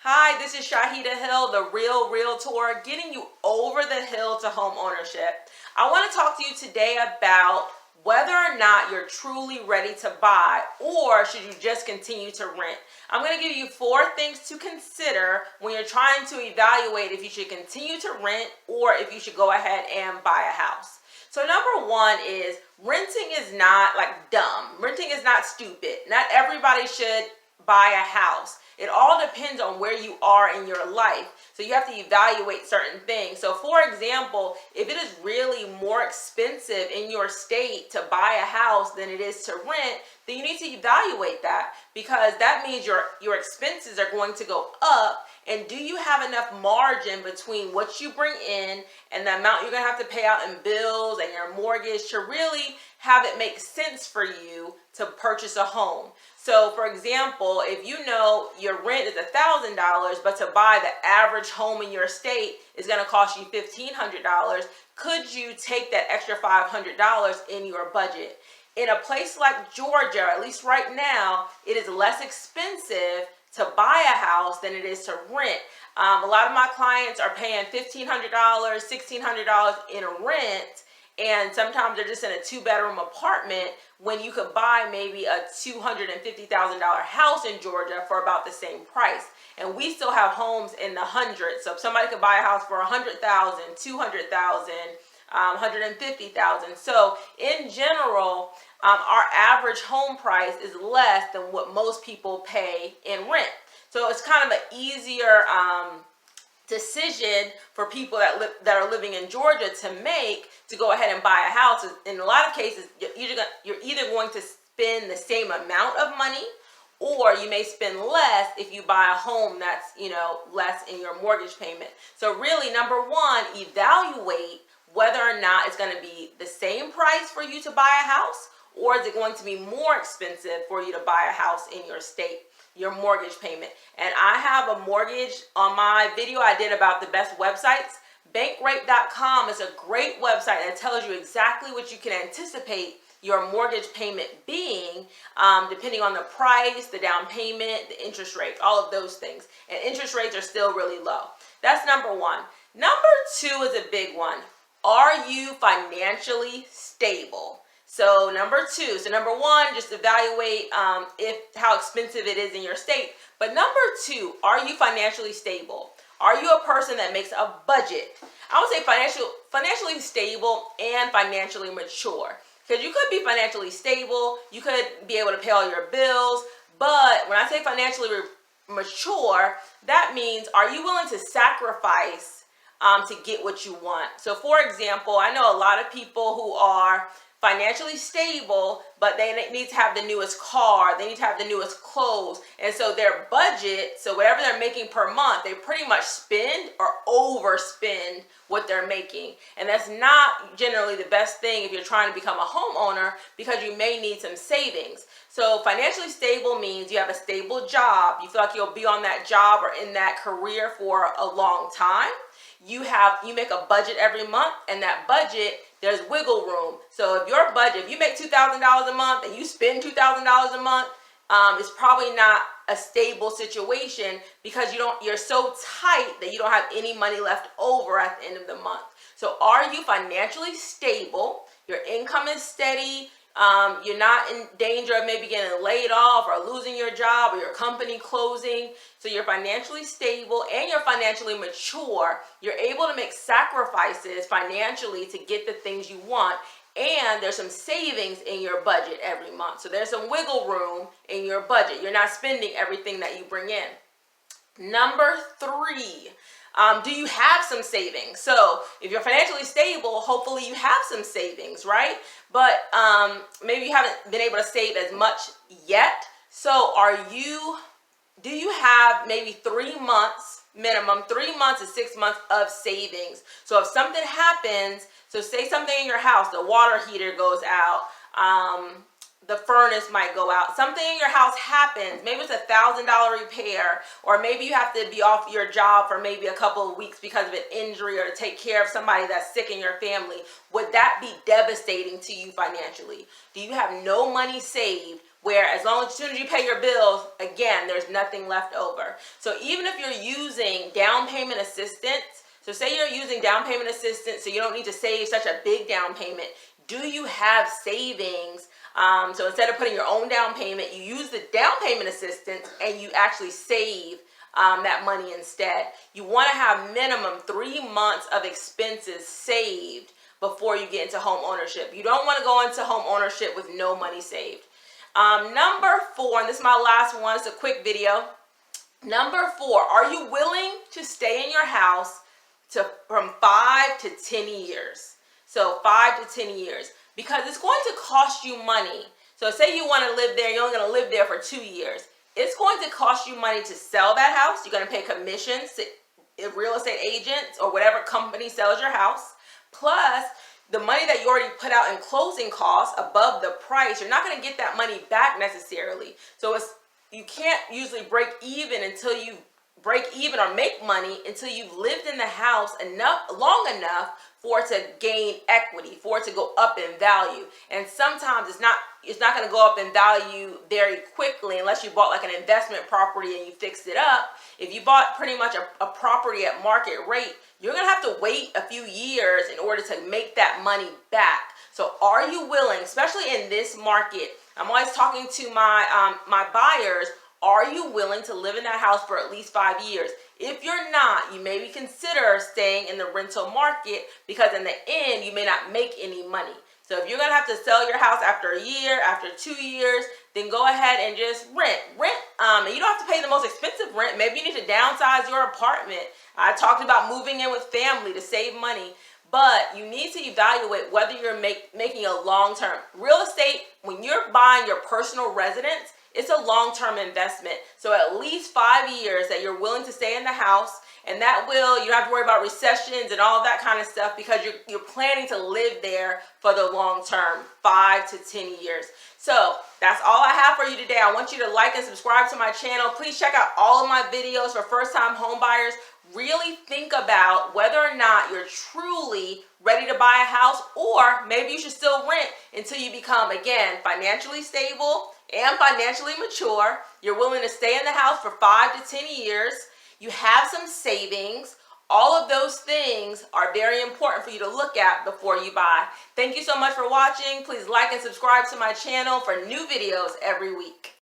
Hi, this is Shahida Hill, the Real Realtor, getting you over the hill to home ownership. I want to talk to you today about whether or not you're truly ready to buy or should you just continue to rent. I'm going to give you 4 things to consider when you're trying to evaluate if you should continue to rent or if you should go ahead and buy a house. So number 1 is renting is not like dumb. Renting is not stupid. Not everybody should buy a house. It all depends on where you are in your life. So you have to evaluate certain things. So for example, if it is really more expensive in your state to buy a house than it is to rent, then you need to evaluate that, because that means your expenses are going to go up. And do you have enough margin between what you bring in and the amount you're going to have to pay out in bills and your mortgage to really have it make sense for you to purchase a home? So for example, if you know your rent is $1,000, but to buy the average home in your state is going to cost you $1,500, could you take that extra $500 in your budget? In a place like Georgia, at least right now, it is less expensive to buy a house than it is to rent. A lot of my clients are paying $1,500, $1,600 in rent, and sometimes they're just in a 2-bedroom apartment when you could buy maybe a $250,000 house in Georgia for about the same price. And we still have homes in the hundreds. So if somebody could buy a house for $100,000, $200,000, $150,000. So in general, our average home price is less than what most people pay in rent. So it's kind of an easier decision for people that are living in Georgia to make, to go ahead and buy a house. In a lot of cases, you're either going to spend the same amount of money, or you may spend less if you buy a home that's, less in your mortgage payment. So really, number 1, evaluate whether or not it's going to be the same price for you to buy a house, or is it going to be more expensive for you to buy a house in your state, your mortgage payment. And I have a mortgage on my video I did about the best websites. Bankrate.com is a great website that tells you exactly what you can anticipate your mortgage payment being, depending on the price, the down payment, the interest rate, all of those things. And interest rates are still really low. That's number 1. Number 2 is a big one. Are you financially stable? So number 2, so number 1, just evaluate how expensive it is in your state. But number 2, are you financially stable? Are you a person that makes a budget? I would say financially stable and financially mature. Because you could be financially stable, you could be able to pay all your bills, but when I say financially mature, that means, are you willing to sacrifice to get what you want? So for example, I know a lot of people who are financially stable, but they need to have the newest car, they need to have the newest clothes, and so their budget, so whatever they're making per month, they pretty much spend or overspend what they're making. And that's not generally the best thing if you're trying to become a homeowner, because you may need some savings. So financially stable means you have a stable job, you feel like you'll be on that job or in that career for a long time. You make a budget every month, and that budget, there's wiggle room. So if you make $2,000 a month and you spend $2,000 a month, it's probably not a stable situation, because you're so tight that you don't have any money left over at the end of the month. So are you financially stable? Your income is steady. You're not in danger of maybe getting laid off or losing your job or your company closing. So you're financially stable and you're financially mature. You're able to make sacrifices financially to get the things you want. And there's some savings in your budget every month. So there's some wiggle room in your budget. You're not spending everything that you bring in. Number 3. Do you have some savings? So if you're financially stable, hopefully you have some savings, right? But maybe you haven't been able to save as much yet. So do you have maybe 3 months, minimum 3 months to 6 months of savings? So if something happens, so say something in your house, the water heater goes out, the furnace might go out, something in your house happens, maybe it's $1,000 repair, or maybe you have to be off your job for maybe a couple of weeks because of an injury, or to take care of somebody that's sick in your family. Would that be devastating to you financially? Do you have no money saved where as soon as you pay your bills, again, there's nothing left over. So even if you're using down payment assistance, so say you're using down payment assistance, so you don't need to save such a big down payment, do you have savings? So instead of putting your own down payment, you use the down payment assistance and you actually save that money instead. You want to have minimum 3 months of expenses saved before you get into home ownership. You don't want to go into home ownership with no money saved. Number 4, and this is my last one, it's a quick video. Number 4, are you willing to stay in your house from 5 to 10 years? So 5 to 10 years, because it's going to cost you money. So say you want to live there, you're only going to live there for 2 years. It's going to cost you money to sell that house. You're going to pay commissions to real estate agents or whatever company sells your house. Plus, the money that you already put out in closing costs above the price, you're not going to get that money back necessarily. So you can't usually break even or make money until you've lived in the house long enough for it to gain equity, for it to go up in value. And sometimes it's not going to go up in value very quickly unless you bought like an investment property and you fixed it up. If you bought pretty much a property at market rate, you're going to have to wait a few years in order to make that money back. So are you willing, especially in this market, I'm always talking to my buyers, are you willing to live in that house for at least 5 years? If you're not, you maybe consider staying in the rental market, because in the end, you may not make any money. So if you're going to have to sell your house after a year, after 2 years, then go ahead and just rent. And you don't have to pay the most expensive rent. Maybe you need to downsize your apartment. I talked about moving in with family to save money. But you need to evaluate whether you're making a long-term. Real estate, when you're buying your personal residence, it's a long-term investment. So at least 5 years that you're willing to stay in the house, and you don't have to worry about recessions and all that kind of stuff, because you're planning to live there for the long term, 5 to 10 years. So that's all I have for you today. I want you to like and subscribe to my channel. Please check out all of my videos for first-time home buyers. Really think about whether or not you're truly ready to buy a house, or maybe you should still rent until you become, again, financially stable and financially mature. You're willing to stay in the house for 5 to 10 years. You have some savings. All of those things are very important for you to look at before you buy. Thank you so much for watching. Please like and subscribe to my channel for new videos every week.